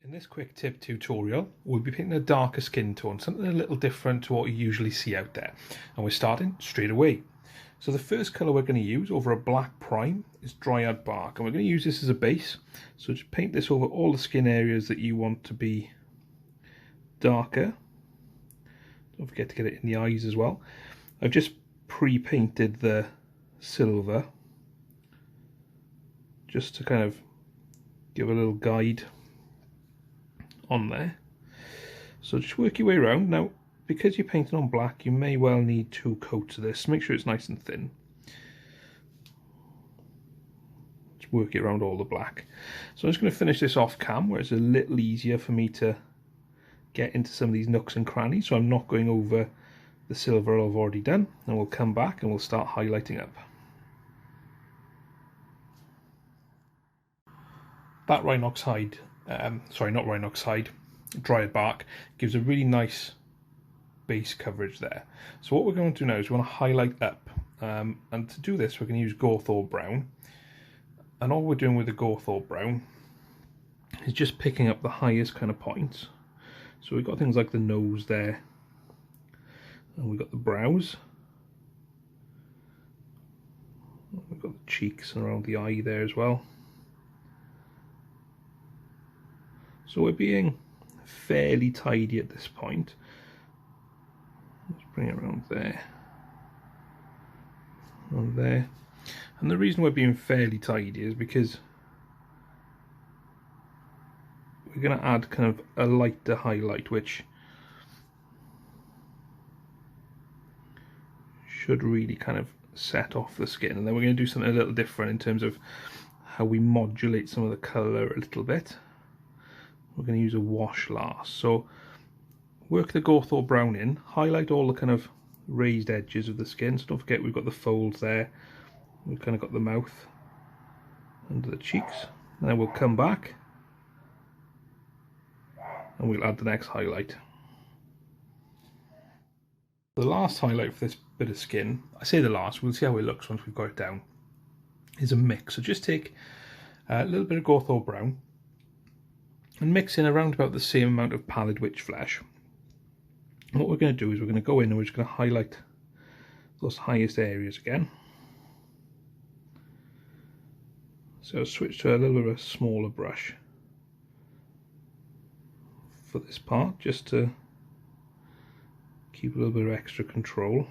In this quick tip tutorial, we'll be picking a darker skin tone, something a little different to what you usually see out there. And we're starting straight away. So the first colour we're going to use over a black prime is Dryad Bark. And we're going to use this as a base. So just paint this over all the skin areas that you want to be darker. Don't forget to get it in the eyes as well. I've just pre-painted the silver, just to kind of give a little guide on there. So just work your way around. Now, because you're painting on black, you may well need 2 coats of this. Make sure it's nice and thin. Just work it around all the black. So I'm just going to finish this off cam, where it's a little easier for me to get into some of these nooks and crannies. So I'm not going over the silver I've already done, and we'll come back and we'll start highlighting up. That Rhinox hide, Dryad Bark gives a really nice base coverage there. So what we're going to do now is we want to highlight up, and to do this we're going to use Gorthor Brown. And all we're doing with the Gorthor Brown is just picking up the highest kind of points. So we've got things like the nose there, and we've got the brows, we've got the cheeks and around the eye there as well. So we're being fairly tidy at this point. Let's bring it around there, and there. And the reason we're being fairly tidy is because we're going to add kind of a lighter highlight, which should really kind of set off the skin. And then we're going to do something a little different in terms of how we modulate some of the colour a little bit. We're going to use a wash last. So work the Gorthor Brown in, highlight all the kind of raised edges of the skin. So don't forget we've got the folds there, we've kind of got the mouth under the cheeks, and then we'll come back and we'll add the next highlight. The last highlight for this bit of skin, I say the last, we'll see how it looks once we've got it down, is a mix. So just take a little bit of Gorthor Brown and mix in around about the same amount of Pallid Wych flesh. And what we're going to do is we're going to go in and we're just going to highlight those highest areas again. So I'll switch to a little bit of a smaller brush for this part, just to keep a little bit of extra control.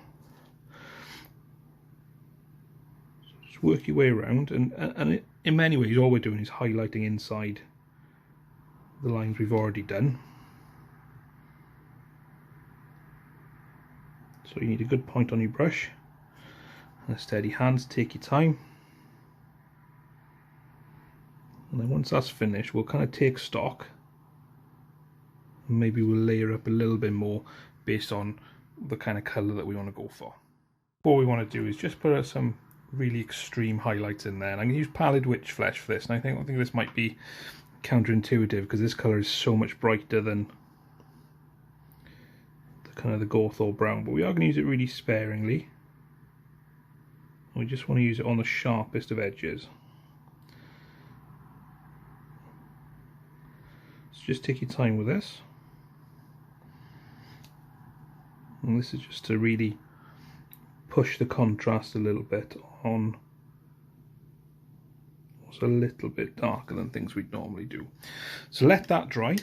So just work your way around, and in many ways all we're doing is highlighting inside the lines we've already done. So you need a good point on your brush and a steady hand. Take your time, and then once that's finished we'll kind of take stock, and maybe we'll layer up a little bit more based on the kind of colour that we want to go for. What we want to do is just put some really extreme highlights in there, and I'm going to use Pallid Wych flesh for this, and I think this might be counterintuitive because this colour is so much brighter than the kind of the Gorthor Brown, but we are going to use it really sparingly. We just want to use it on the sharpest of edges. So just take your time with this, and this is just to really push the contrast a little bit on a little bit darker than things we'd normally do. So let that dry,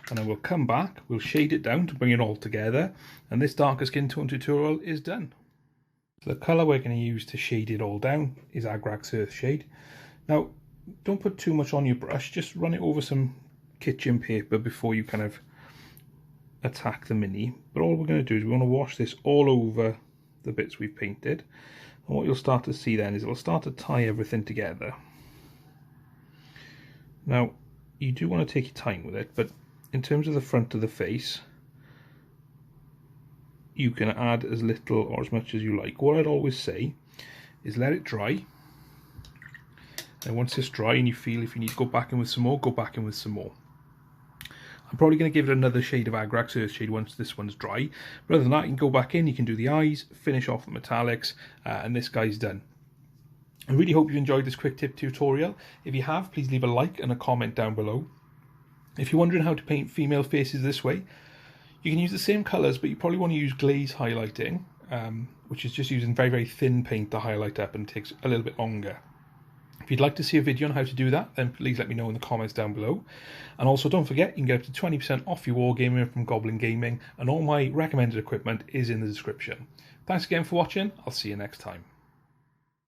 and then we'll come back, we'll shade it down to bring it all together, and this darker skin tone tutorial is done. So the colour we're going to use to shade it all down is Agax Earthshade. Now don't put too much on your brush, just run it over some kitchen paper before you kind of attack the mini. But all we're going to do is we want to wash this all over the bits we've painted, and what you'll start to see then is it'll start to tie everything together. Now, you do want to take your time with it, but in terms of the front of the face, you can add as little or as much as you like. What I'd always say is let it dry, and once it's dry and you feel if you need to go back in with some more, go back in with some more. I'm probably going to give it another shade of Agax Earthshade once this one's dry. Rather than that, you can go back in, you can do the eyes, finish off the metallics, and this guy's done. I really hope you enjoyed this quick tip tutorial. If you have, please leave a like and a comment down below. If you're wondering how to paint female faces this way, you can use the same colours, but you probably want to use glaze highlighting, which is just using very, very thin paint to highlight up and takes a little bit longer. If you'd like to see a video on how to do that, then please let me know in the comments down below. And also don't forget, you can get up to 20% off your wargaming from Goblin Gaming, and all my recommended equipment is in the description. Thanks again for watching. I'll see you next time.